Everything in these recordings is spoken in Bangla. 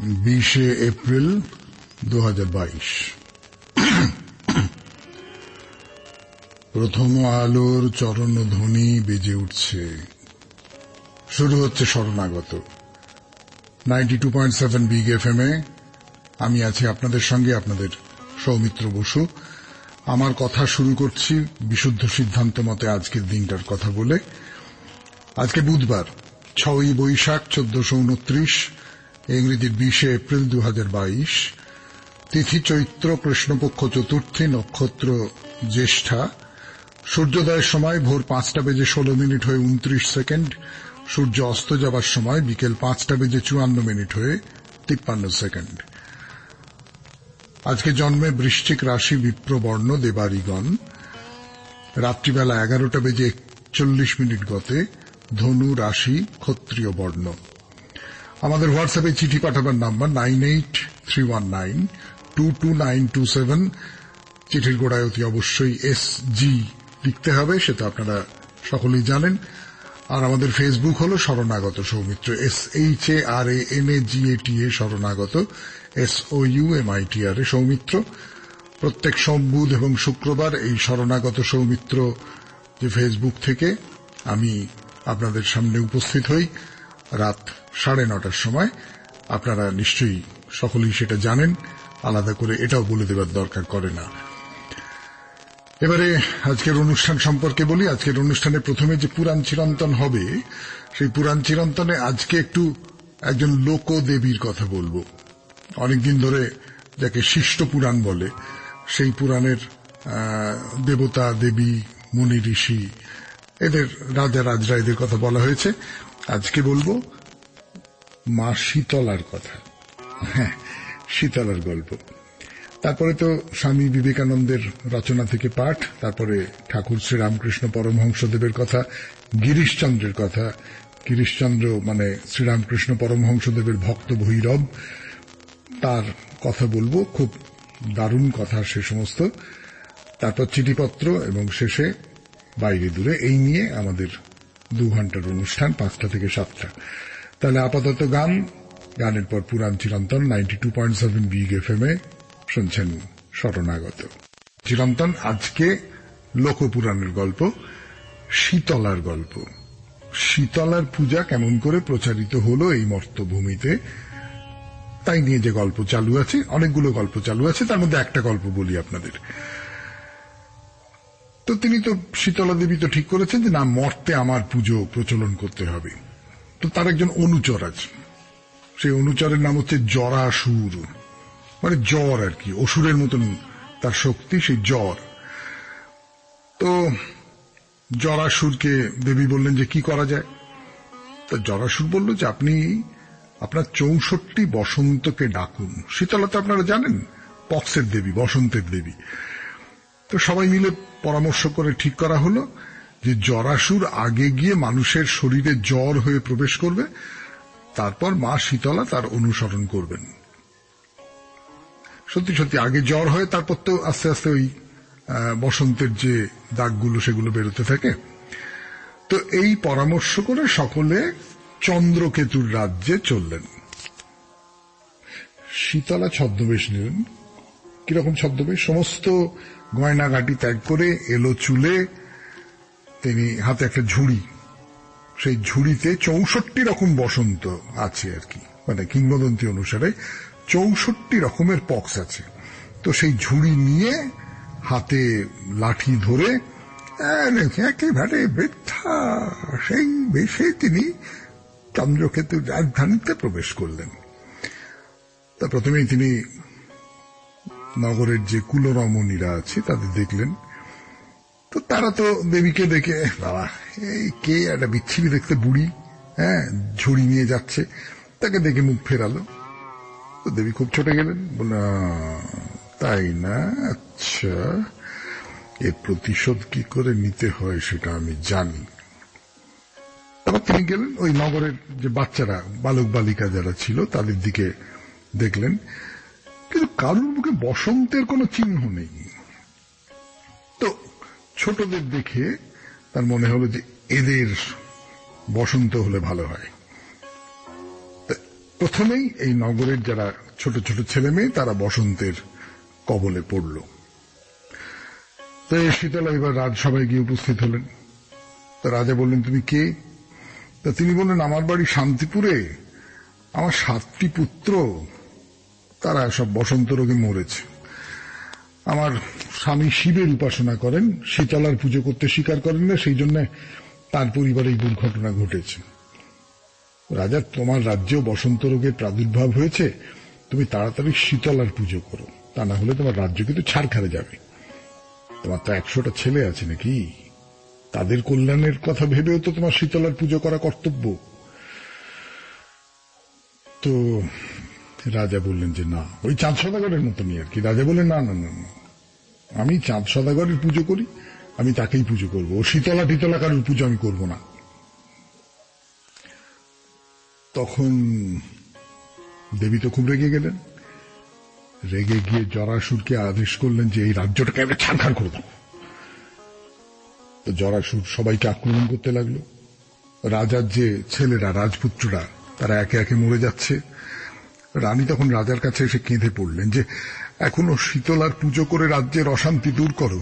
20 এপ্রিল 2022। প্রথম আলোর চরণধ্বনি বেজে উঠছে, শুরু হচ্ছে শরণাগত 92.7 বিগ এফএম এ। আমি আছি আপনাদের সঙ্গে, আপনাদের সৌমিত্র বসু। আমার কথা শুরু করছি বিশুদ্ধ সিদ্ধান্ত মতে আজকের দিনটার কথা বলে। আজকে বুধবার 6 বৈশাখ 1429, ইংরেজির 20 এপ্রিল 2022, তিথি চৈত্র, কৃষ্ণপক্ষ চতুর্থী, নক্ষত্র জ্যেষ্ঠা। সূর্যোদয়ের সময় ভোর 5:16 হয়ে 29 সেকেন্ড, সূর্য অস্ত যাবার সময় বিকেল 5:54 হয়ে 53 সেকেন্ড। আজকে জন্মে বৃশ্চিক রাশি বিপ্রবর্ণ দেবারিগণ। রাত্রিবেলা 11:41 গতে ধনু রাশি ক্ষত্রিয় বর্ণ। আমাদের হোয়াটসঅ্যাপে চিঠি পাঠাবার নাম্বার 9831922927। চিঠির গোড়ায় অতি অবশ্যই SG লিখতে হবে, সেটা আপনারা সকলেই জানেন। আর আমাদের ফেসবুক হল শরণাগত সৌমিত্র, SHARANAGATA শরণাগত, SOUMITRA সৌমিত্র। প্রত্যেক সোম, বুধ এবং শুক্রবার এই শরণাগত সৌমিত্র যে ফেসবুক থেকে আমি আপনাদের সামনে উপস্থিত হই রাত 9:30টার সময়। আপনারা নিশ্চয়ই সকলেই সেটা জানেন, আলাদা করে এটাও বলে দেবার দরকার করে না। এবারে আজকের অনুষ্ঠান সম্পর্কে বলি। আজকের অনুষ্ঠানে প্রথমে যে পুরাণ চিরন্তন হবে, সেই পুরাণ চিরন্তনে আজকে একজন লোকদেবীর কথা বলবো। অনেকদিন ধরে যাকে শিষ্ট পুরাণ বলে, সেই পুরাণের দেবতা, দেবী, মুনি, ঋষি, এদের রাজা রাজরা, এদের কথা বলা হয়েছে। আজকে বলবো মা শীতলার কথা। হ্যাঁ, শীতলার গল্প। তারপরে তো স্বামী বিবেকানন্দের রচনা থেকে পাঠ, তারপরে ঠাকুর শ্রীরামকৃষ্ণ পরমহংসদেবের কথা, গিরিশচন্দ্রের কথা। গিরিশচন্দ্র মানে শ্রীরামকৃষ্ণ পরমহংসদেবের ভক্ত ভৈরব, তার কথা বলবো। খুব দারুণ কথা সে সমস্ত। তারপর চিঠিপত্র এবং শেষে বাইরে দূরে। এই নিয়ে আমাদের 2 ঘন্টার অনুষ্ঠান, 5টা থেকে 7টা। তাহলে আপাতত গানের পর পুরাণ চিরন্তন 92.7 বিগ এফএম এ শুনছেন শরণাগত চিরন্তন। আজকে লোকপুরাণের গল্প, শীতলার গল্প। শীতলার পূজা কেমন করে প্রচারিত হলো এই মর্তভূমিতে, তাই নিয়ে যে গল্প চালু আছে। অনেকগুলো গল্প চালু আছে, তার মধ্যে একটা গল্প বলি আপনাদের। তো তিনি তো শীতলা দেবী তো ঠিক করেছেন যে না, মর্তে আমার পুজো প্রচলন করতে হবে। তো তার একজন অনুচর আছে, সেই অনুচরের নাম হচ্ছে জরাসুর, মানে জ্বর আর কি, অসুরের মতন তার শক্তি, সেই জ্বর। তো জরাসুরকে দেবী বললেন যে কি করা যায়। তো জরাসুর বলল যে আপনি আপনার 64 বসন্তকে ডাকুন। শীতলা তো আপনারা জানেন পক্সের দেবী, বসন্তের দেবী। তো সবাই মিলে পরামর্শ করে ঠিক করা হলো যে জরাসুর আগে গিয়ে মানুষের শরীরে জ্বর হয়ে প্রবেশ করবে, তারপর মা শীতলা তার অনুসরণ করবেন। সত্যি সত্যি আগে জ্বর হয়, তারপর তো আস্তে আস্তে ওই বসন্তের যে দাগগুলো সেগুলো বেরোতে থাকে। তো এই পরামর্শ করে সকলে চন্দ্রকেতুর রাজ্যে চললেন। শীতলা ছদ্মবেশ নিলেন। কিরকম ছদ্মবেশ? সমস্ত গয়নাগাটি ত্যাগ করে এলো চুলে, তিনি হাতে একটা ঝুড়ি, সেই ঝুড়িতে 64 রকম বসন্ত আছে আর কি, মানে কিংবদন্তি অনুসারে 64 রকমের পক্স আছে। তো সেই ঝুড়ি নিয়ে হাতে লাঠি ধরে একেবারে বৃদ্ধা সেই বেশে তিনি চন্দ্রকেতুর রাজধানীতে প্রবেশ করলেন। তা প্রথমেই তিনি নগরের যে কুলরমণীরা আছে তাদের দেখলেন। তো তারা তো দেবীকে দেখে, বাবা এই কে, একটা বিচ্ছিরি দেখতে বুড়ি, ঝুড়ি নিয়ে যাচ্ছে, তাকে দেখে মুখ ফেরালো। তো দেবী খুব ছোটে গেলেন, বলে তাই না, আচ্ছা এর প্রতিশোধ কি করে নিতে হয় সেটা আমি জানি। তারপর তিনি গেলেন ওই নগরের যে বাচ্চারা, বালক বালিকা যারা ছিল তাদের দিকে দেখলেন, কিন্তু কারুর মুখে বসন্তের কোনো চিহ্ন নেই। তো ছোটদের দেখে তার মনে হলো যে এদের বসন্ত হলে ভালো হয়। প্রথমেই এই নগরের যারা ছোট ছোট ছেলে মেয়ে তারা বসন্তের কবলে পড়ল। তো শীতলা এবার রাজসভায় গিয়ে উপস্থিত হলেন। তো রাজা বললেন, তুমি কে? তা তিনি বললেন, আমার বাড়ি শান্তিপুরে, আমার 7টি পুত্র, তারা সব বসন্ত রোগে মরেছে। আমার স্বামী শিবের উপাসনা করেন, শীতলার পুজো করতে স্বীকার করেন না, সেই জন্য তার পরিবারে এই দুর্ঘটনা ঘটেছে। রাজা, তোমার রাজ্যেও বসন্ত রোগের প্রাদুর্ভাব হয়েছে, তুমি তাড়াতাড়ি শীতলার পুজো করো, তা না হলে তোমার রাজ্য কিন্তু ছাড়খাড়ে যাবে। তোমার তো 100টা ছেলে আছে নাকি, তাদের কল্যাণের কথা ভেবেও তো তোমার শীতলার পুজো করা কর্তব্য। তো রাজা বললেন যে না, ওই চাঁদ সদাগরের মতনই আর কি। রাজা বললেন, না না না, আমি চাঁদ সদাগরের পুজো করি, আমি তাকেই পুজো করব, ও শীতলা টিতলা কারোর পুজো আমি করব না। তখন দেবী তো খুব রেগে গেলেন, রেগে গিয়ে জরাসুরকে আদেশ করলেন যে এই রাজ্যটাকে একটা ছাড়খাড় করে দাও। তো জরাসুর সবাইকে আক্রমণ করতে লাগলো। রাজার যে ছেলেরা, রাজপুত্ররা, তারা একে একে মরে যাচ্ছে। রানী তখন রাজার কাছে এসে কেঁদে পড়লেন যে এখনো শীতলার পুজো করে রাজ্যের অশান্তি দূর করো।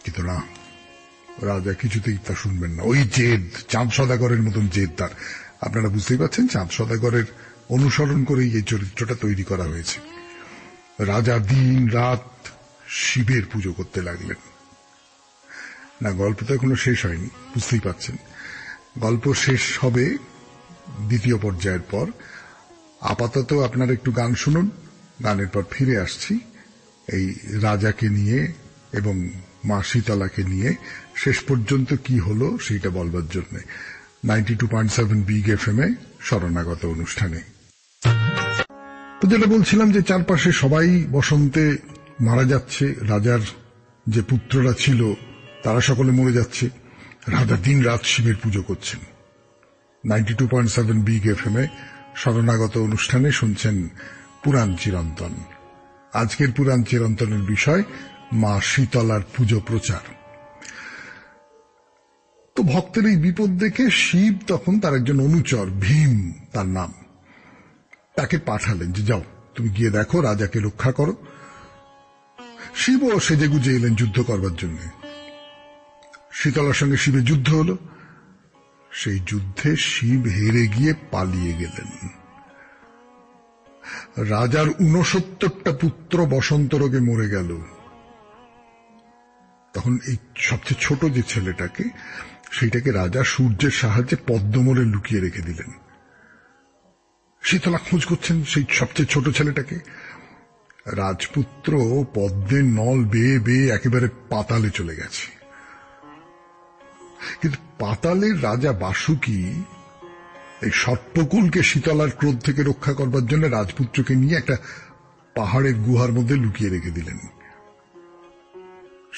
কিন্তু না, রাজা কিছুতেই তা শুনবেন না। ওই জেদ, চাঁদ সদাগরের মতন জেদ তার। আপনারা বুঝতেই পারছেন, চাঁদ সদাগরের অনুসরণ করেই এই চরিত্রটা তৈরি করা হয়েছে। রাজা দিন রাত শিবের পুজো করতে লাগলেন। না, গল্প তো এখনো শেষ হয়নি, বুঝতেই পারছেন। গল্প শেষ হবে দ্বিতীয় পর্যায়ের পর। আপাতত আপনারা একটু গান শুনুন, গানের পর ফিরে আসছি এই রাজাকে নিয়ে এবং মা শীতলাকে নিয়ে শেষ পর্যন্ত কি হলো সেইটা বলবার জন্য 92.7 বিগ এফএম-এ শরণাগত অনুষ্ঠানে। তো যেটা বলছিলাম যে চারপাশে সবাই বসন্তে মারা যাচ্ছে, রাজার যে পুত্ররা ছিল তারা সকলে মরে যাচ্ছে। রাজা দিন রাত শিবের পুজো করছেন। 92.7 বিগ এফএম-এ শরণাগত অনুষ্ঠানে শুনছেন পুরাণ চিরন্তন। আজকের পুরাণ চিরন্তনের বিষয় মা শীতলার পুজো প্রচার। তো ভক্তের এই বিপদ দেখে শিব তখন তার একজন অনুচর, ভীম তার নাম, তাকে পাঠালেন যে যাও তুমি গিয়ে দেখো, রাজাকে রক্ষা করো। শিবও সেজেগুজে এলেন যুদ্ধ করবার জন্য। শীতলার সঙ্গে শিবের যুদ্ধ হলো। সেই যুদ্ধে শিব হেরে গিয়ে পালিয়ে গেলেন। রাজার 69টা পুত্র বসন্ত রোগে মরে গেল। তখন এই সবচেয়ে ছোট যে ছেলেটাকে, সেইটাকে রাজা সূর্যের সাহায্যে পদ্মমূলে লুকিয়ে রেখে দিলেন। শীতলা খোঁজ করছেন সেই সবচেয়ে ছোট ছেলেটাকে। রাজপুত্র পদ্মের নল বেয়ে বেয়ে একেবারে পাতালে চলে গেছে। কিন্তু পাতালের রাজা বাসুকি এই সর্পকুলকে শীতলার ক্রোধ থেকে রক্ষা করবার জন্য রাজপুত্রকে নিয়ে একটা পাহাড়ের গুহার মধ্যে লুকিয়ে রেখে দিলেন।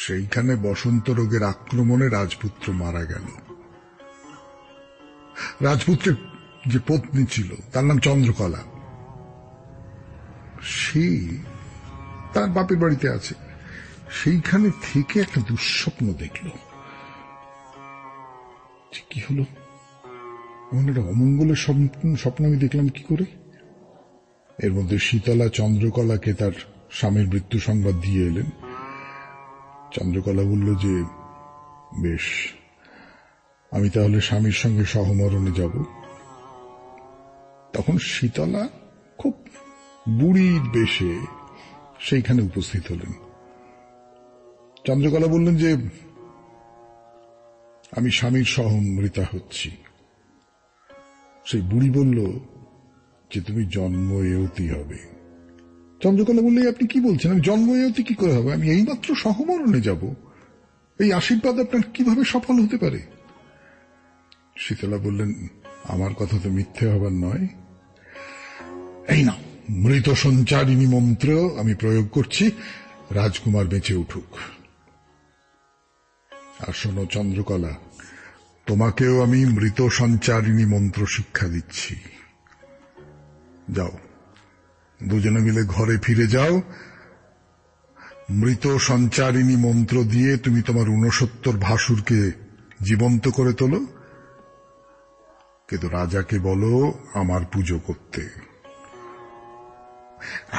সেইখানে বসন্ত রোগের আক্রমণে রাজপুত্র মারা গেল। রাজপুত্রের যে পত্নী ছিল তার নাম চন্দ্রকলা, সে তার বাপের বাড়িতে আছে। সেইখানে থেকে একটা দুঃস্বপ্ন দেখল। কি হলো, এমন একটা অমঙ্গলের স্বপ্ন আমি দেখলাম কি করে? এর মধ্যে শীতলা চন্দ্রকলাকে তার স্বামীর মৃত্যু সংবাদ দিয়ে এলেন। চন্দ্রকলা বলল যে বেশ, আমি তাহলে স্বামীর সঙ্গে সহমরণে যাব। তখন শীতলা খুব বুড়ির বেশে সেইখানে উপস্থিত হলেন। চন্দ্রকলা বললেন যে আমি স্বামীর সহমৃতা হচ্ছি। সেই বুড়ি বলল যে তুমি জন্ম এয়তি হবে। চন্দ্রকলা বললে, আপনি কি বলছেন, আমি জন্ম এয়তি কি করে হবে? আমি এইমাত্র সহমরণে যাব, এই আশীর্বাদ আপনার কিভাবে সফল হতে পারে? শীতলা বললেন, আমার কথা তো মিথ্যে হবার নয়। এই না, মৃত সঞ্চারিণী মন্ত্র আমি প্রয়োগ করছি, রাজকুমার বেঁচে উঠুক। আর শোনো চন্দ্রকলা, তোমাকেও আমি মৃত সঞ্চারিণী মন্ত্র শিক্ষা দিচ্ছি। যাও, দুজনে মিলে ঘরে ফিরে যাও। মৃত সঞ্চারিণী মন্ত্র দিয়ে তুমি তোমার 69 ভাসুরকে জীবন্ত করে তোলো। কিন্তু রাজাকে বলো আমার পুজো করতে।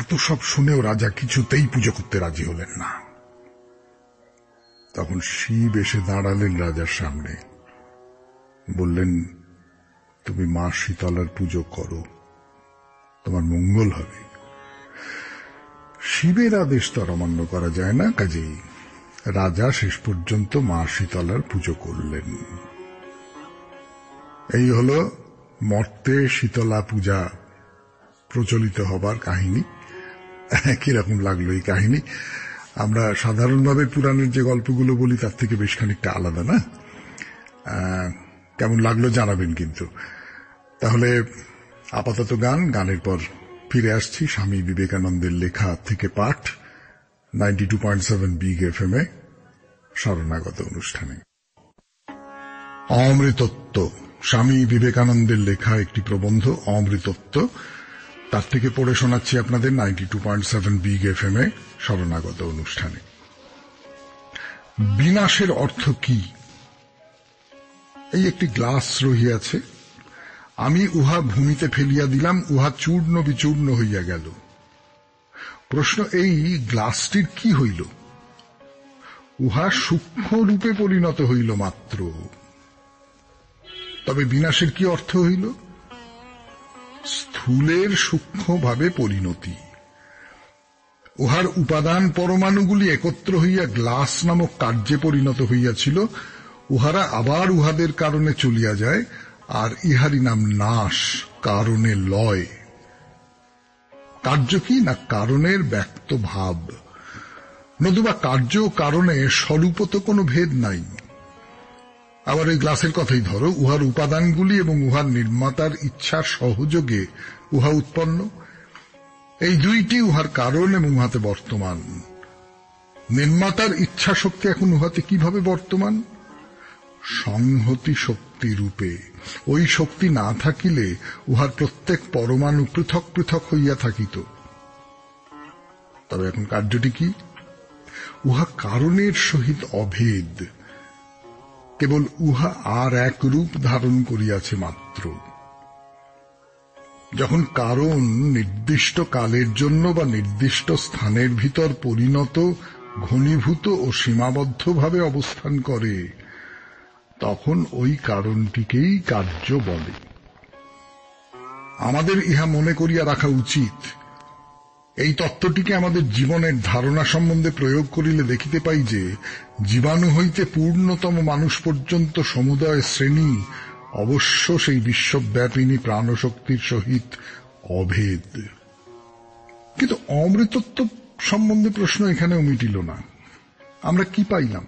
এত সব শুনেও রাজা কিছুতেই পুজো করতে রাজি হলেন না। তখন শিব এসে দাঁড়ালেন রাজার সামনে, বললেন, তুমি মা শীতলার পুজো করো, তোমার মঙ্গল হবে। শিবের আদেশ তো আর অমান্য করা যায় না, কাজেই রাজা শেষ পর্যন্ত মা শীতলার পুজো করলেন। এই হল মর্তে শীতলা পূজা প্রচলিত হবার কাহিনী। কিরকম লাগলো এই কাহিনী? আমরা সাধারণভাবে পুরাণের যে গল্পগুলো বলি তার থেকে বেশ খানিকটা আলাদা, না? কেমন লাগলো জানাবেন কিন্তু। তাহলে আপাতত গানের পর ফিরে আসছি স্বামী বিবেকানন্দের লেখা থেকে পাঠ 92.7 বিগ FM এ শরণাগত অনুষ্ঠানে। অমৃতত্ব, স্বামী বিবেকানন্দের লেখা একটি প্রবন্ধ অমৃতত্ব, তার থেকে পড়ে শোনাচ্ছি আপনাদের 92.7 বিগ FM এ শরণাগত অনুষ্ঠানে। বিনাশের অর্থ কি? এই একটি গ্লাস রহিয়াছে, আমি উহা ভূমিতে ফেলিয়া দিলাম, উহা চূর্ণ বিচূর্ণ হইয়া গেল। প্রশ্ন এই, গ্লাসটির কি হইল? উহা সূক্ষ্ম রূপে পরিণত হইল মাত্র। তবে বিনাশের কি অর্থ হইল? স্থূলের সূক্ষ্মভাবে পরিণতি। উহার উপাদান পরমাণুগুলি একত্র হইয়া গ্লাস নামক কার্যে পরিণত হইয়াছিল, উহারা আবার উহাদের কারণে চলিয়া যায়, আর ইহারই নাম নাশ, কারণে লয়। কার্য কি না কারণের ব্যক্ত ভাব, নতুবা কার্য ও কারণে স্বরূপত কোনো ভেদ নাই। আবার এই গ্লাসের কথাই ধরো, উহার উপাদানগুলি এবং উহার নির্মাতার ইচ্ছার সহযোগে উহা উৎপন্ন। এই দুইটি উহার কারণ এবং উহাতে বর্তমান। নির্মাতার ইচ্ছা শক্তি এখন উহাতে কিভাবে বর্তমান? সংহতি শক্তি রূপে। ওই শক্তি না থাকিলে উহার প্রত্যেক পরমাণু পৃথক পৃথক হইয়া থাকিত। তবে এখন কার্যটি কি? উহা কারণের সহিত অভেদ, কেবল উহা আর এক রূপ ধারণ করিয়াছে মাত্র। যখন কারণ নির্দিষ্ট কালের জন্য বা নির্দিষ্ট স্থানের ভিতর পরিণত, ঘনীভূত ও সীমাবদ্ধভাবে অবস্থান করে, তখন ওই কারণটিকেই কার্য বলে। আমাদের ইহা মনে করিয়া রাখা উচিত। এই তত্ত্বটিকে আমাদের জীবনের ধারণা সম্বন্ধে প্রয়োগ করিলে দেখিতে পাই যে জীবাণু হইতে পূর্ণতম মানুষ পর্যন্ত সমুদয় শ্রেণী অবশ্য সেই বিশ্বব্যাপিনী প্রাণশক্তির সহিত অভেদ। কিন্তু অমৃতত্ব সম্বন্ধে প্রশ্ন এখানেও মিটিল না। আমরা কি পাইলাম?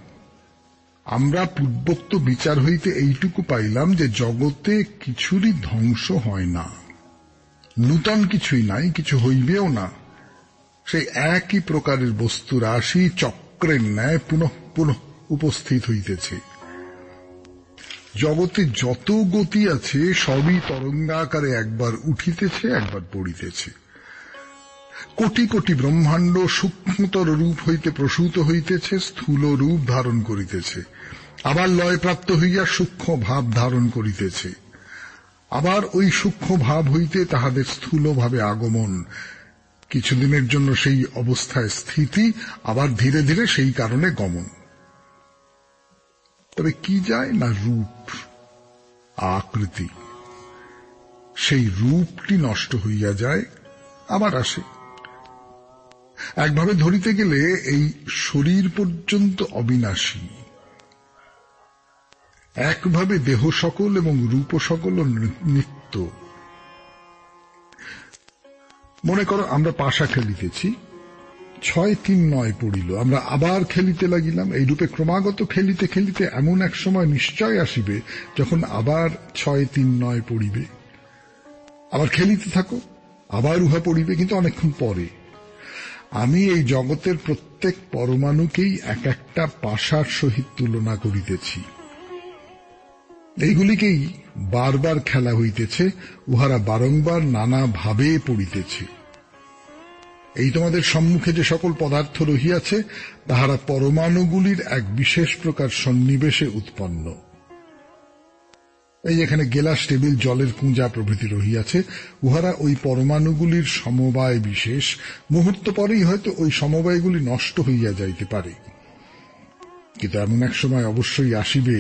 আমরা পূর্বোক্ত বিচার হইতে এইটুকু পাইলাম যে জগতে কিছুরই ধ্বংস হয় না, নূতন কিছুই নাই, কিছু হইবেও না। সেই একই প্রকারের বস্তু রাশি চক্রের ন্যায় পুনঃ পুনঃ উপস্থিত হইতেছে। জগতে যত গতি আছে সবই তরঙ্গাকারে একবার উঠিতেছে, একবার পড়িতেছে। কোটি কোটি ব্রহ্মাণ্ড সূক্ষ্মতর রূপ হইতে প্রসূত হইতেছে, স্থূল রূপ ধারণ করিতেছে, আবার লয়প্রাপ্ত হইয়া সূক্ষ্ম ভাব ধারণ করিতেছে, আবার ওই সূক্ষ্ম ভাব হইতে তাহাদের স্থূলভাবে আগমন, কিছুদিনের জন্য সেই অবস্থায় স্থিতি, আবার ধীরে ধীরে সেই কারণে গমন। তবে কি যায় না রূপ, আকৃতি। সেই রূপটি নষ্ট হইয়া যায়, আবার আসে। একভাবে ধরিতে গেলে এই শরীর পর্যন্ত অবিনাশী। একভাবে দেহ সকল এবং রূপ সকল নিত্য। মনে করো আমরা পাশা খেলিতেছি, 6-3-9 পড়িল, আমরা আবার খেলিতে লাগিলাম। এই রূপে ক্রমাগত খেলিতে খেলিতে এমন এক সময় নিশ্চয় আসিবে যখন আবার 6-3-9 পড়িবে। আবার খেলিতে থাকো, আবার উহা পড়িবে, কিন্তু অনেকক্ষণ পরে। আমি এই জগতের প্রত্যেক পরমাণুকেই এক একটা পাশার সহিত তুলনা করিতেছি। এইগুলিকেই বারবার খেলা হইতেছে, উহারা বারংবার নানা ভাবে পড়িতেছে। এই তোমাদের সম্মুখে যে সকল পদার্থ রহিয়াছে, তাহারা পরমাণুগুলির এক বিশেষ প্রকার সন্নিবেশে উৎপন্ন। এই এখানে গেলাস টেবিল জলের কুঁজা প্রভৃতি রহিয়াছে, উহারা ওই পরমাণুগুলির সমবায় বিশেষ, মুহূর্ত পরেই হয়তো ওই সমবায়গুলি নষ্ট হইয়া যাইতে পারে। কিন্তু এমন এক সময় অবশ্যই আসিবে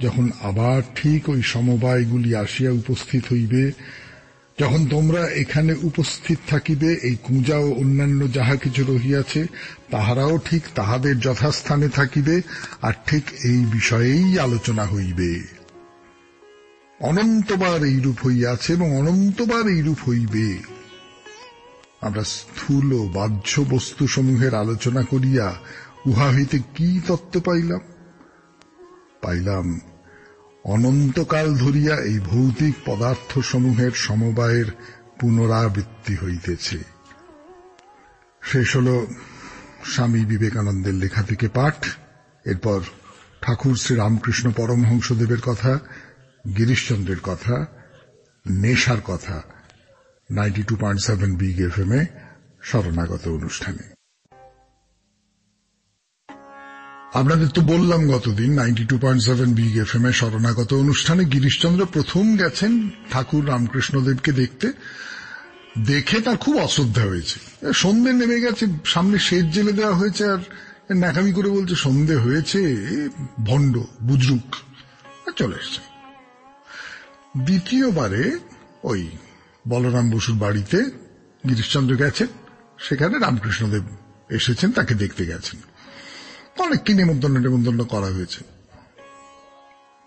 যখন আবার ঠিক ওই সমবায়গুলি আসিয়া উপস্থিত হইবে, যখন তোমরা এখানে উপস্থিত থাকিবে, এই কুঁজা ও অন্যান্য যাহা কিছু রহিয়াছে তাহারাও ঠিক তাহাদের যথাস্থানে থাকিবে, আর ঠিক এই বিষয়েই আলোচনা হইবে। অনন্তবার এইরূপ হইয়াছে এবং অনন্তবার এইরূপ হইবে। আমরা স্থূল ও বাহ্য বস্তুসমূহের আলোচনা করিয়া উহা হইতে কি তত্ত্ব পাইলাম অনন্তকাল ধরিয়া এই ভৌতিক পদার্থসমূহের সমবায়ের পুনরাবৃত্তি হইতেছে। শেষ হল স্বামী বিবেকানন্দের লেখা থেকে পাঠ। এরপর ঠাকুর শ্রী রামকৃষ্ণ পরমহংসদেবের কথা, গিরিশচন্দ্রের কথা, নেশার কথা 92.7 বিগ এফএম এ শরণাগত অনুষ্ঠানে। আপনাদের তো বললাম গতদিন 92.7 বিগ এফএম এ শরণাগত অনুষ্ঠানে গিরিশচন্দ্র প্রথম গেছেন ঠাকুর রামকৃষ্ণদেবকে দেখতে। দেখে তার খুব অশ্রদ্ধা হয়েছে। সন্ধে নেমে গেছে, সামনে সেজ জেলে দেওয়া হয়েছে, আর ন্যাকামি করে বলছে সন্ধে হয়েছে, ভণ্ড বুজরুক, চলে এসছে। দ্বিতীয়বারে ওই বলরাম বসুর বাড়িতে গিরিশচন্দ্র গেছেন, সেখানে রামকৃষ্ণদেব এসেছেন, তাকে দেখতে গেছেন। অনেককে নেমন্তন্ন করা হয়েছে।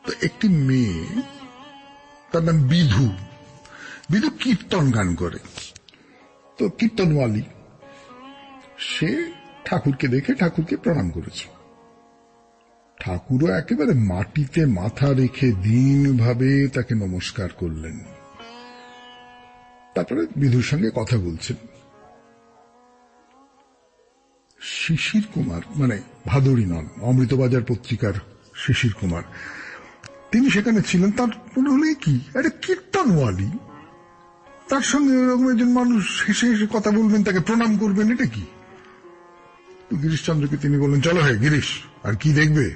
তো একটি মেয়ে, তার নাম বিধু কীর্তন গান করে, তো কীর্তনওয়ালি, সে ঠাকুরকে দেখে ঠাকুরকে প্রণাম করেছে। ঠাকুরও একেবারে মাটিতে মাথা রেখে দীনভাবে তাকে নমস্কার করলেন। তারপরে বিধুর সঙ্গে কথা বলছেন। শিশির কুমার, মানে ভাদুড়ী নন, অমৃতবাজার পত্রিকার শিশির কুমার, তিনি সেখানে ছিলেন। তার মনে হলো কি, একটা কীর্তনওয়ালি, তার সঙ্গে ওরকম একজন মানুষ হেসে হেসে কথা বলবেন, তাকে প্রণাম করবেন, এটা কি? গিরিশচন্দ্রকে তিনি বললেন, চলো হে গিরিশ, আর কি দেখবে?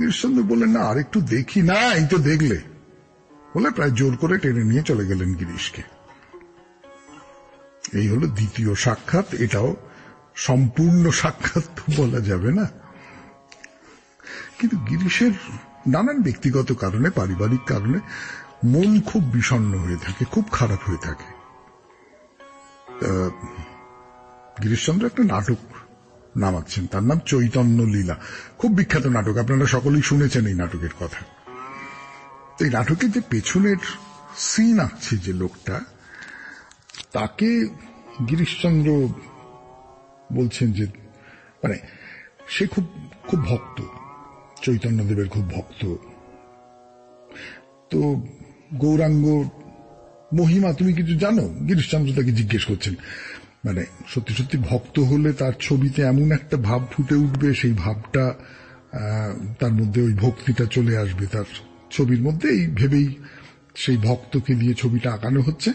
গিরিশচন্দ্র বললেন, না আর একটু দেখি। না, এই তো দেখলে, বলে প্রায় জোর করে টেনে নিয়ে চলে গেলেন গিরিশকে। এই হলো দ্বিতীয় সাক্ষাৎ। এটাও সম্পূর্ণ সাক্ষাৎ তো বলা যাবে না, কিন্তু গিরিশের নানান ব্যক্তিগত কারণে, পারিবারিক কারণে মন খুব বিষণ্ণ হয়ে থাকে, খুব খারাপ হয়ে থাকে। গিরিশচন্দ্র একটা নাটক নামাচ্ছেন, তার নাম চৈতন্য লীলা, খুব বিখ্যাত নাটক, আপনারা সকলেই শুনেছেন এই নাটকের কথা। এই নাটকের যে পেছনের সিন আছে, যে লোকটা, তাকে গিরিশচন্দ্র বলছেন যে, মানে সে খুব খুব ভক্ত, চৈতন্যদেবের খুব ভক্ত। তো গৌরাঙ্গ মহিমা তুমি কিছু জানো? গিরিশচন্দ্র তাকে জিজ্ঞেস করছেন। মানে সত্যি সত্যি ভক্ত হলে তার ছবিতে এমন একটা ভাব ফুটে উঠবে, সেই ভাবটা তার মধ্যে, ওই ভক্তিটা চলে আসবে তার ছবির মধ্যে, এই ভেবেই সেই ভক্তকে দিয়ে ছবিটা আঁকানো হচ্ছে।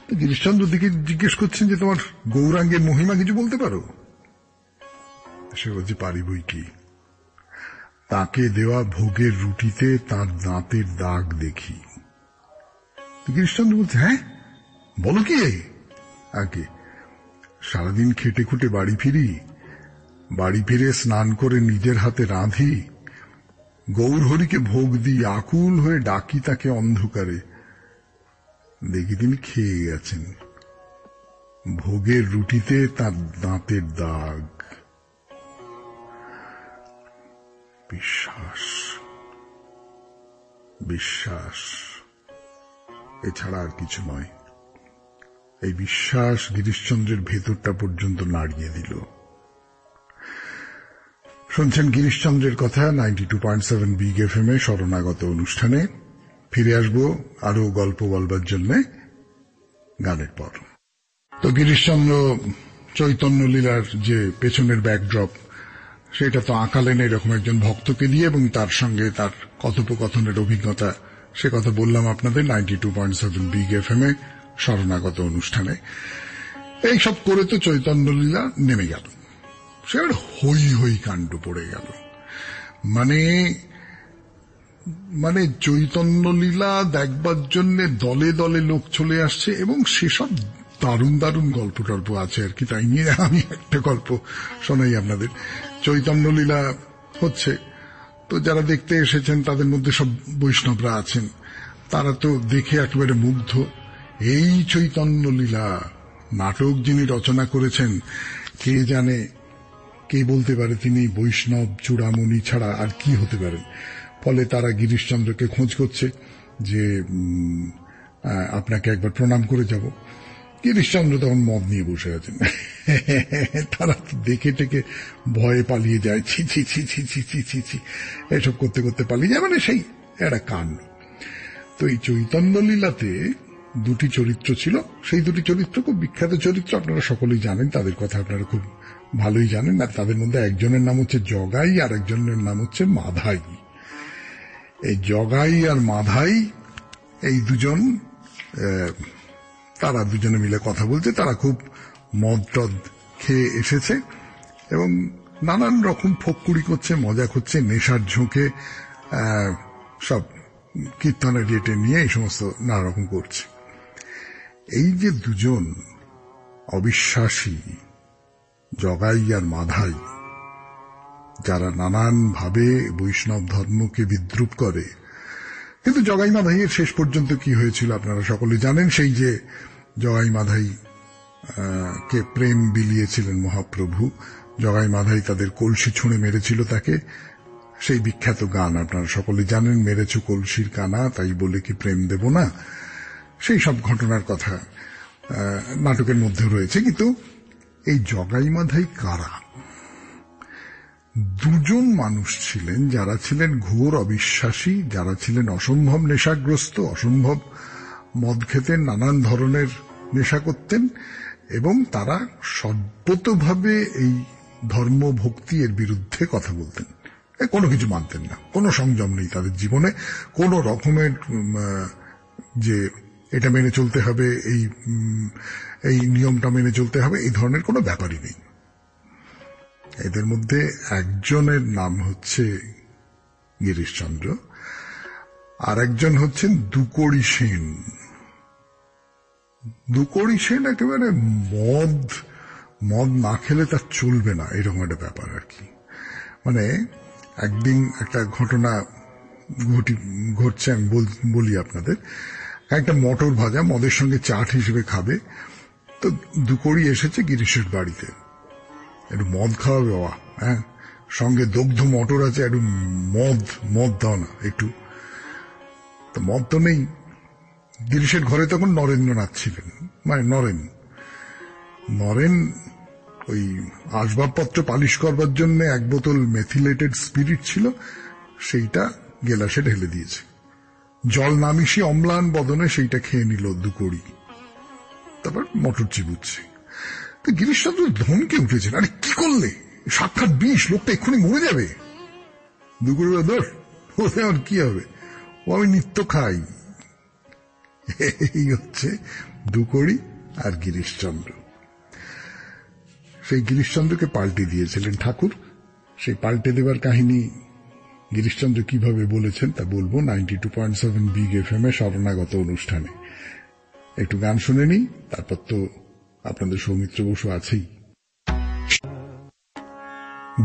তো গিরিশচন্দ্র দিকে জিজ্ঞেস করছেন যে, তোমার গৌরাঙ্গের মহিমা কিছু বলতে পারো? সে বলছে, পারি বই কি, তাকে দেওয়া ভোগের রুটিতে তার দাঁতের দাগ দেখি। গিরিশচন্দ্র বলছে, হ্যাঁ বলো কি? আগে সারাদিন খেটে খুটে বাড়ি ফিরে স্নান করে নিজের হাতে রাঁধি, গৌরহরিকে ভোগ দিই, আকুল হয়ে ডাকি তাকে অন্ধকারে, দেখি তিনি খেয়ে গেছেন, ভোগের রুটিতে তার দাঁতের দাগ। বিশ্বাস, বিশ্বাস এছাড়া আর কিছু নয়। এই বিশ্বাস গিরিশচন্দ্রের ভেতরটা পর্যন্ত নাড়িয়ে দিল। শুনছেন গিরিশচন্দ্রের কথা 92.7 বিগ এফএম এ শরণাগত অনুষ্ঠানে। ফিরে আসবো আরো গল্প বলবার জন্য গানের পর। তো গিরিশচন্দ্র চৈতন্য লীলার যে পেছনের ব্যাকড্রপ, সেটা তো আঁকালেন এরকম একজন ভক্তকে দিয়ে, এবং তার সঙ্গে তার কথোপকথনের অভিজ্ঞতা, সে কথা বললাম আপনাদের 92.7 বিগ এফএম এ শরণাগত অনুষ্ঠানে। এইসব করে তো চৈতন্য লীলা নেমে গেল, সে আর হই হই কাণ্ড পড়ে গেল। মানে মানে চৈতন্য লীলা দেখবার জন্য দলে দলে লোক চলে আসছে, এবং সেসব দারুণ দারুণ গল্প টল্প আছে আর কি। তাই নিয়ে আমি একটা গল্প শোনাই আপনাদের। চৈতন্য লীলা হচ্ছে, তো যারা দেখতে এসেছেন তাদের মধ্যে সব বৈষ্ণবরা আছেন, তারা তো দেখে একেবারে মুগ্ধ। এই চৈতন্য লীলা নাটক যিনি রচনা করেছেন, কে জানে, কে বলতে পারে তিনি বৈষ্ণব চূড়ামণি ছাড়া আর কি হতে পারেন। ফলে তারা গিরিশচন্দ্রকে খোঁজ করছে যে আপনাকে একবার প্রণাম করে যাব। গিরিশচন্দ্র তখন মদ নিয়ে বসে আছেন। তারা দেখে টেকে ভয়ে পালিয়ে যায়, ছি ছি ছি ছি ছি ছি ছি ছি, এসব করতে করতে পালিয়ে যায়। মানে সেই একটা কাণ্ড। তো এই চৈতন্য লীলাতে দুটি চরিত্র ছিল, সেই দুটি চরিত্র খুব বিখ্যাত চরিত্র, আপনারা সকলেই জানেন, তাদের কথা আপনারা খুব ভালোই জানেন। আর তাদের মধ্যে একজনের নাম হচ্ছে জগাই, আর একজনের নাম হচ্ছে মাধাই। এই জগাই আর মাধাই, এই দুজন, তারা দুজনে মিলে কথা বলছে। তারা খুব মদ টদ খেয়ে এসেছে এবং নানান রকম ফক্কুড়ি করছে, মজা করছে, নেশার ঝোঁকে সব কীর্তনের রেটে নিয়ে এই সমস্ত নানা রকম করছে। এই যে দুজন অবিশ্বাসী জগাই আর মাধাই, যারা নানান ভাবে বৈষ্ণব ধর্মকে বিদ্রুপ করে, কিন্তু জগাই মাধাইয়ের শেষ পর্যন্ত কি হয়েছিল আপনারা সকলে জানেন। সেই যে জগাই মাধাই কে প্রেম বিলিয়েছিলেন মহাপ্রভু, জগাই মাধাই তাদের কলসি ছুঁড়ে মেরেছিল তাকে, সেই বিখ্যাত গান আপনারা সকলে জানেন, মেরেছো কলসির কানা তাই বলে কি প্রেম দেব না। সেই সব ঘটনার কথা নাটকের মধ্যে রয়েছে। কিন্তু এই জগাই মাধাই কারা? দুজন মানুষ ছিলেন যারা ছিলেন ঘোর অবিশ্বাসী, যারা ছিলেন অসম্ভব নেশাগ্রস্ত, অসম্ভব মদ খেতেন, নানান ধরনের নেশা করতেন, এবং তারা সর্বতভাবে এই ধর্ম ভক্তি এর বিরুদ্ধে কথা বলতেন, কোনো কিছু মানতেন না, কোনো সংযম নেই তাদের জীবনে, কোনো রকমের যে এটা মেনে চলতে হবে, এই নিয়মটা মেনে চলতে হবে, এই ধরনের কোনো ব্যাপারই নেই। এদের মধ্যে একজনের নাম হচ্ছে গিরিশচন্দ্র, আর একজন হচ্ছেন দুকড়ি সেন। দুকড়ি সেন একেবারে মদ না খেলে তার চলবে না, এরকম একটা ব্যাপার আর কি। মানে একদিন একটা ঘটনা ঘটছে, আমি বলি আপনাদের। একটা মটর ভাজা মদের সঙ্গে চাট হিসেবে খাবে, তো দুকড়ি এসেছে গিরিশের বাড়িতে, একটু মদ খাওয়াবে বাবা, হ্যাঁ, সঙ্গে দগ্ধ মটর আছে, একটু মদ দাও না একটু। তো মদ তো নেই। গিরিশের ঘরে তখন নরেন্দ্রনাথ ছিলেন, মানে নরেন ওই আসবাবপত্র পালিশ করবার জন্য এক বোতল মেথিলেটেড স্পিরিট ছিল, সেইটা গেলাসে ঢেলে দিয়েছে, জল না মিশিয়ে অম্লান বদনে সেইটা খেয়ে নিল দুকড়ি, তারপর মটর চিবুচ্ছে। তো গিরিশচন্দ্র ধমকে উঠেছেন, আরে কি করলে, সাক্ষাৎ বিষ, লোকটা এক্ষুনি মরে যাবে। দুকড়ি দোষ, ওতে আমার কি হবে, ও আমি নিত্য খাই। এই হচ্ছে দুকড়ি আর গিরিশচন্দ্র। সেই গিরিশচন্দ্রকে পাল্টে দিয়েছিলেন ঠাকুর। সেই পাল্টে দেবার কাহিনী গিরিশচন্দ্র কিভাবে বলেছেন তা বলবো 92.7 বিগ FM এ শরণাগত অনুষ্ঠানে। একটু গান শুনে নিই, তারপর তো আপনাদের সৌমিত্র বসু আছেই।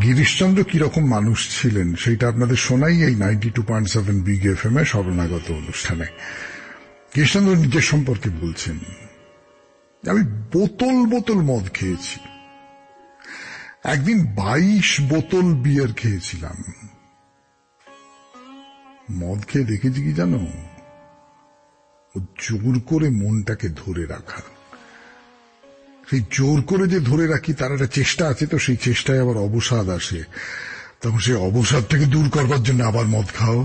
গিরিশচন্দ্র কিরকম মানুষ ছিলেন সেইটা আপনাদের শোনাই এই 92.7 বিগ FM এ শরণাগত অনুষ্ঠানে। গিরিশচন্দ্র নিজের সম্পর্কে বলছেন, আমি বোতল বোতল মদ খেয়েছি, একদিন 22 বোতল বিয়ার খেয়েছিলাম। মদ খেয়ে দেখেছি কি জানো, জোর করে মনটাকে ধরে রাখা। সেই জোর করে যে ধরে রাখি তার একটা চেষ্টা আছে, তো সেই চেষ্টায় আবার অবসাদ আসে, তখন সেই অবসাদটাকে দূর করবার জন্য আবার মদ খাও।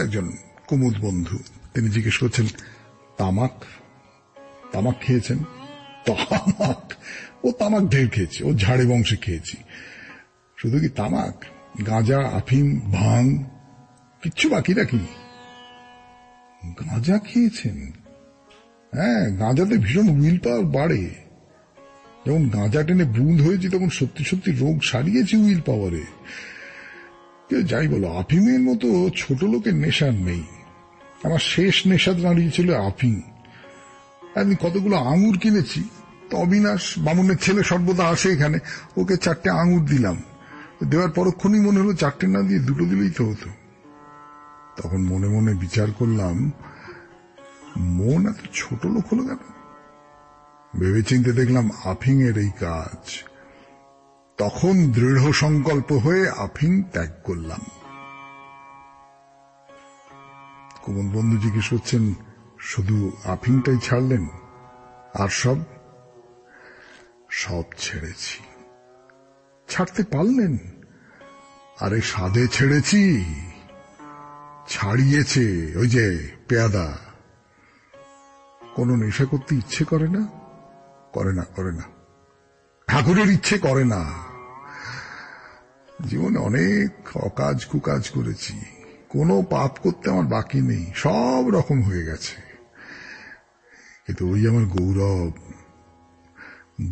একজন কুমুদ বন্ধু, তিনি জিজ্ঞেস করছেন, তামাক খেয়েছেন? ও তামাক ঢের খেয়েছে, ও ঝাড়ে বংশে খেয়েছি। শুধু কি তামাক, গাঁজা, আফিম, ভাং, কিচ্ছু বাকি রাখিনি। গাঁজা খেয়েছেন? হ্যাঁ, গাঁজাতে ভীষণ উইল পাওয়ার বাড়ে। যখন গাঁজা টেনে বুঁদ হয়েছি তখন সত্যি সত্যি রোগ সারিয়েছি উইল পাওয়ারে। যাই বলো, আফিমের মতো ছোট লোকের নেশার নেই। আমার শেষ নেশা দাঁড়িয়েছিল আফিম। আমি কতগুলো আঙুর কিনেছি, তো অবিনাশ বামুনের ছেলে সর্বদা আসে এখানে, ওকে 4টে আঙুর দিলাম। দেওয়ার পরক্ষণই মনে হলো 4টে না দিয়ে 2টো দিলেই তো হতো। তখন মনে মনে বিচার করলাম, মন এত ছোট লোক হলো কেন? ভেবে চিন্তে দেখলাম আফিংয়ের এই কাজ। তখন দৃঢ় সংকল্প হয়ে আফিং ত্যাগ করলাম। কুমন বন্ধু জিজ্ঞেস করছেন, শুধু আফিংটাই ছাড়লেন? আর সব ছেড়েছি। ছাড়তে পারলেন? আরে সাধে ছেড়েছি, ছাড়িয়েছে ওই যে পেয়াদা। কোন নেশা করতে ইচ্ছে করে না? করে না। ঠাকুরের ইচ্ছে করে না। জীবনে অনেক অকাজ কুকাজ করেছি, কোনো পাপ করতে আমার বাকি নেই, সব রকম হয়ে গেছে। কিন্তু ওই আমার গৌরব,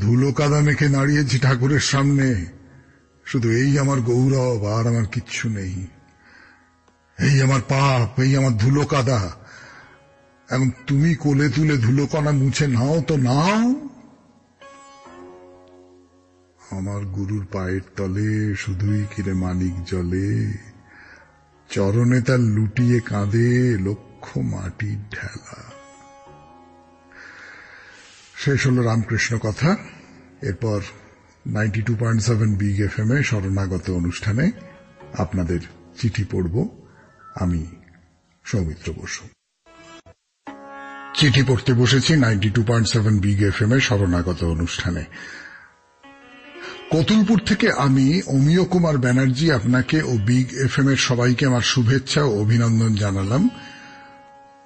ধুলো কাদা মেখে দাঁড়িয়েছি ঠাকুরের সামনে, শুধু এই আমার গৌরব, আর আমার কিচ্ছু নেই। এই আমার পাপ, এই আমার ধুলো কাদা। এবং তুমি কোলে তুলে ধুলোকণা মুছে নাও তো নাও। আমার গুরুর পায়ের তলে শুধুই কিরে মানিক জলে, চরণে তার লুটিয়ে কাঁদে লক্ষ মাটির ঢেলা। শেষ হল রামকৃষ্ণ কথা। এরপর 92.7 বিগ এফএম এ শরণাগত অনুষ্ঠানে আপনাদের চিঠি পড়ব আমি, সৌমিত্র বসু। চিঠি পড়তে বসেছি 92.7 বিগ এফএম এ শরণাগত অনুষ্ঠানে। কতুলপুর থেকে আমি অমিয় কুমার ব্যানার্জি আপনাকে ও বিগ এফএম এর সবাইকে আমার শুভেচ্ছা ও অভিনন্দন জানালাম।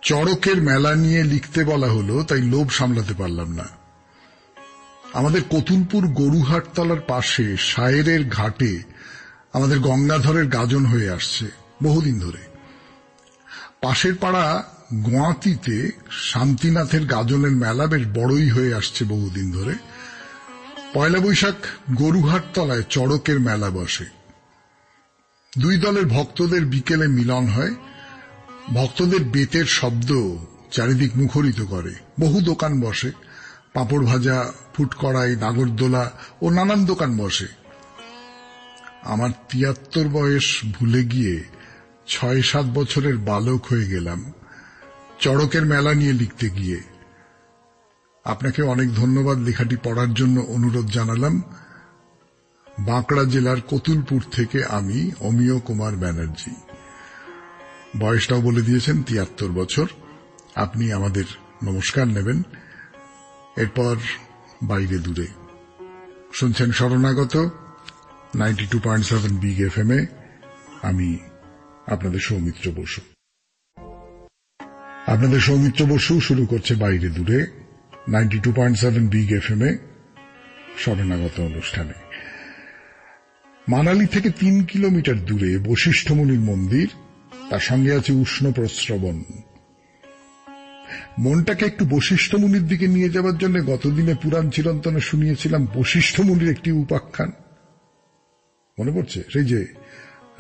চড়কের মেলা নিয়ে লিখতে বলা হলো, তাই লোভ সামলাতে পারলাম না। আমাদের কতুলপুর গরুহাটতলার পাশে সায়েরের ঘাটে আমাদের গঙ্গাধরের গাজন হয়ে আসছে বহুদিন ধরে। পাশের পাড়া গোয়াতিতে শান্তিনাথের গাজনের মেলা বেশ বড়ই হয়ে আসছে বহুদিন ধরে। পয়লা বৈশাখ গরুহাটতলায় চড়কের মেলা বসে। দুই দলের ভক্তদের বিকেলে মিলন হয়। ভক্তদের বেতের শব্দ চারিদিক মুখরিত করে। বহু দোকান বসে, পাঁপড় ভাজা, ফুটকড়াই, নাগরদোলা ও নানান দোকান বসে। আমার 73 বয়স ভুলে গিয়ে 6-7 বছরের বালক হয়ে গেলাম চড়কের মেলা নিয়ে লিখতে গিয়ে। আপনাকে অনেক ধন্যবাদ লেখাটি পড়ার জন্য অনুরোধ জানালাম। বাঁকুড়া জেলার কতুলপুর থেকে আমি অমিয় কুমার ব্যানার্জি। বয়সটাও বলে দিয়েছেন, 73 বছর। আপনি আমাদের নমস্কার নেবেন। এরপর বাইরে দূরে শুনছেন শরণাগত 92.7 বিগ এফএম এ আমি আপনাদের সৌমিত্র বসু। আপনাদের সৌমিত্র বসু শুরু করছে বাইরে দূরে 92.7 বিগ এফএম এ শরণাগত অনুষ্ঠানে। মানালি থেকে 3 কিলোমিটার দূরে বশিষ্ঠ মুনির মন্দির, তার সঙ্গে আছে উষ্ণ প্রস্রবণ। মনটাকে একটু বশিষ্ঠ মুনির দিকে নিয়ে যাওয়ার জন্য গতদিনে পুরাণ চিরন্তনে শুনিয়েছিলাম বশিষ্ঠ মুনির একটি উপাখ্যান। মনে পড়ছে? সেই যে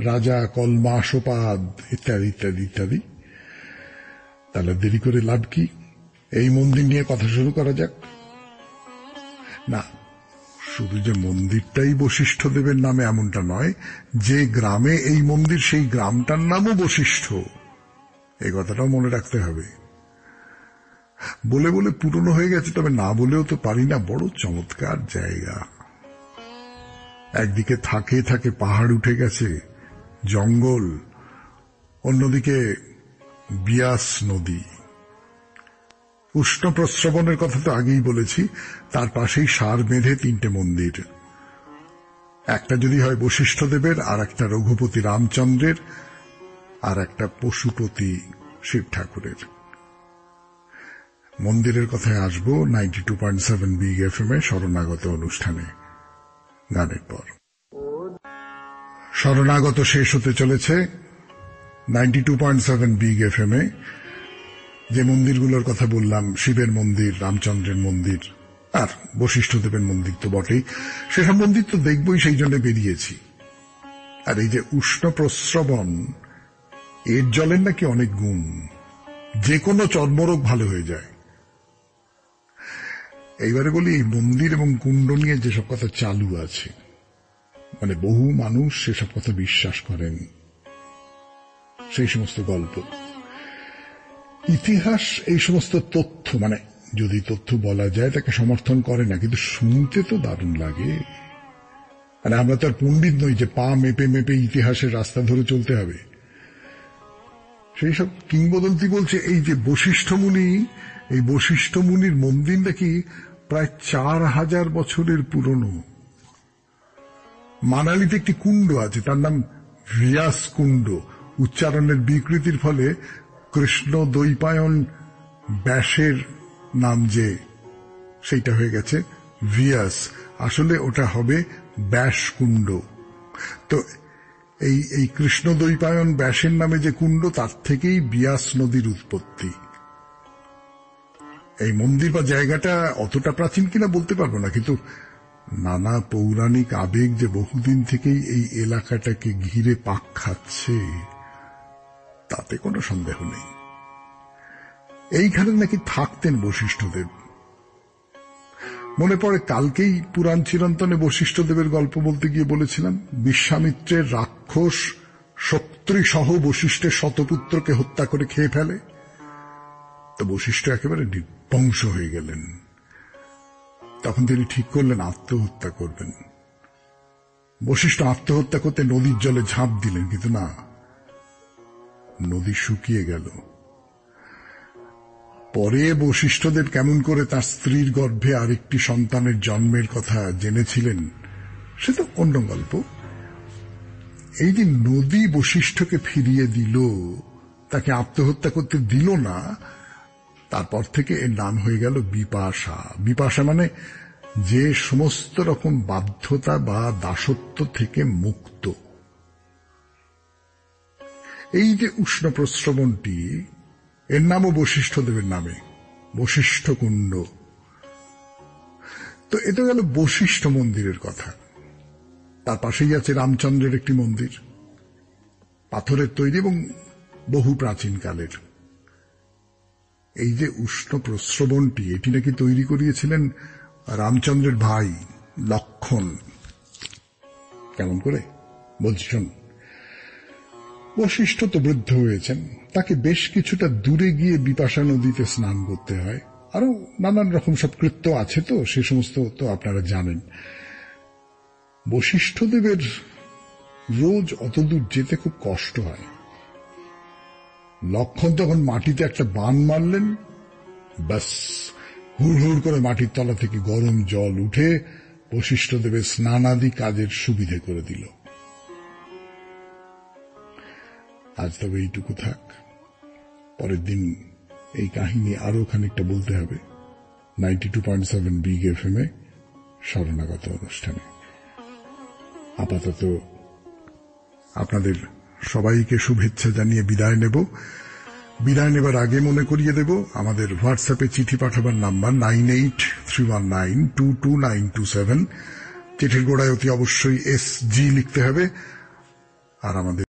রাজা, কলমা, সোপাদ ইত্যাদি ইত্যাদি ইত্যাদি। তাহলে দেরি করে লাভ কি, এই মন্দির নিয়ে কথা শুরু করা যাক। না, শুধু যে মন্দিরটাই বশিষ্ঠ দেবের নামে এমনটা নয়, যে গ্রামে এই মন্দির সেই গ্রামটার নামও বশিষ্ঠ, এই কথাটাও মনে রাখতে হবে। বলে বলে পুরনো হয়ে গেছে, তবে না বলেও তো পারি না। বড় চমৎকার জায়গা। একদিকে থাকে থাকে পাহাড় উঠে গেছে, জঙ্গল, অন্যদিকে বিয়াস নদী। উষ্ণ প্রস্রবণের কথা তো আগেই বলেছি। তার পাশেই সার বেঁধে 3টে মন্দির। একটা যদি হয় বশিষ্ঠ দেবের, আর একটা রঘুপতি রামচন্দ্রের, আর একটা পশুপতি শিব ঠাকুরের। মন্দিরের কথায় আসব 92.7 বিগ এফএম এ শরণাগত অনুষ্ঠানে গানের পর। শরণাগত শেষ হতে চলেছে 92.7 বিগ এফএম এ। যে মন্দিরগুলোর কথা বললাম, শিবের মন্দির, রামচন্দ্রের মন্দির আর বশিষ্ঠ দেবের মন্দির তো বটেই, সেসব মন্দির তো দেখবই, সেই জন্য বেরিয়েছি। আর এই যে উষ্ণ প্রস্রবণ, এর জলের নাকি অনেক গুণ, যে কোনো চর্মরোগ ভালো হয়ে যায়। এইবারে বলি, এই মন্দির এবং কুণ্ড নিয়ে যেসব কথা চালু আছে, মানে বহু মানুষ সেসব কথা বিশ্বাস করেন, সেই সমস্ত গল্প, ইতিহাস এই সমস্ত তথ্য, মানে যদি তথ্য বলা যায় তাকে সমর্থন করে না, কিন্তু শুনতে তো দারুণ লাগে। মানে আমরা তো আর পণ্ডিত নই যে পা মেপে মেপে ইতিহাসের রাস্তা ধরে চলতে হবে। সেই সব কিংবদন্তি বলছে এই যে বশিষ্ঠ মুনি, এই বশিষ্ঠ মুনির মন্দির নাকি প্রায় 4000 বছরের পুরনো। মানালিতে একটি কুণ্ড আছে, তার নাম ভিয়াস কুণ্ড। উচ্চারণের বিকৃতির ফলে কৃষ্ণ দ্বৈপায়ন ব্যাসের নাম যে সেইটা হয়ে গেছে ভিয়াস, আসলে ওটা হবে ব্যাসকুণ্ড। তো এই কৃষ্ণ দ্বৈপায়ন ব্যাসের নামে যে কুণ্ড, তার থেকেই বিয়াস নদীর উৎপত্তি। এই মন্দির বা জায়গাটা অতটা প্রাচীন কিনা বলতে পারবো না, কিন্তু নানা পৌরাণিক আবেগ যে বহুদিন থেকেই এই এলাকাটাকে ঘিরে পাক খাচ্ছে তাতে কোনো সন্দেহ নেই। এইখানে নাকি থাকতেন বশিষ্ঠদেব। মনে পড়ে কালকেই পুরাণ চিরন্তনে বশিষ্ঠদেবের গল্প বলতে গিয়ে বলেছিলাম, বিশ্বামিত্রের রাক্ষস শক্তি সহ বশিষ্ঠের শতপুত্রকে হত্যা করে খেয়ে ফেলে। তো বশিষ্ঠ একেবারে নির্বংশ হয়ে গেলেন। তখন তিনি ঠিক করলেন আত্মহত্যা করবেন। বশিষ্ঠ আত্মহত্যা করতে নদীর জলে ঝাঁপ দিলেন, কিন্তু না, নদী শুকিয়ে গেল। পরে বশিষ্ঠদেব কেমন করে তার স্ত্রীর গর্ভে আরেকটি সন্তানের জন্মের কথা জেনেছিলেন সে তো অন্য গল্প। এই যে নদী বশিষ্ঠকে ফিরিয়ে দিল, তাকে আত্মহত্যা করতে দিল না, তারপর থেকে এর নাম হয়ে গেল বিপাশা। বিপাশা মানে যে সমস্ত রকম বাধ্যতা বা দাসত্ব থেকে মুক্ত। এই যে উষ্ণ প্রস্রবণটি, এর নামও বশিষ্ঠদেবের নামে, বশিষ্ঠ কুণ্ড। তো এটা গেল বশিষ্ঠ মন্দিরের কথা। তার পাশেই আছে রামচন্দ্রের একটি মন্দির, পাথরের তৈরি এবং বহু প্রাচীনকালের। এই যে উষ্ণ প্রস্রবণটি, এটি নাকি তৈরি করিয়েছিলেন রামচন্দ্রের ভাই লক্ষণ। কেমন করে বলছি শোন। বশিষ্ঠ তো বৃদ্ধ হয়েছেন, তাকে বেশ কিছুটা দূরে গিয়ে বিপাশা নদীতে স্নান করতে হয়। আরো নানান রকম সব কৃত্য আছে, তো সে সমস্ত তো আপনারা জানেন। বশিষ্ঠদেবের রোজ অত দূর যেতে খুব কষ্ট হয়। লক্ষণ তখন মাটিতে একটা বান মারলেন, ব্যাস হুড় হুড় করে মাটির তলা থেকে গরম জল উঠে বশিষ্ঠদেবের স্নানাদি কাজের সুবিধে করে দিল। আজ তবে এইটুকু থাক, পরের দিন এই কাহিনী আরো খানিকটা বলতে হবে 92.7 বিগ FM এ শরণাগত অনুষ্ঠানে। আপাতত আপনাদের সবাইকে শুভেচ্ছা জানিয়ে বিদায় নেব। বিদায় নেবার আগে মনে করিয়ে দেব, আমাদের হোয়াটসঅ্যাপে চিঠি পাঠাবার নাম্বার 9831922927। চিঠির গোড়ায় অতি অবশ্যই SG লিখতে হবে। আর আমাদের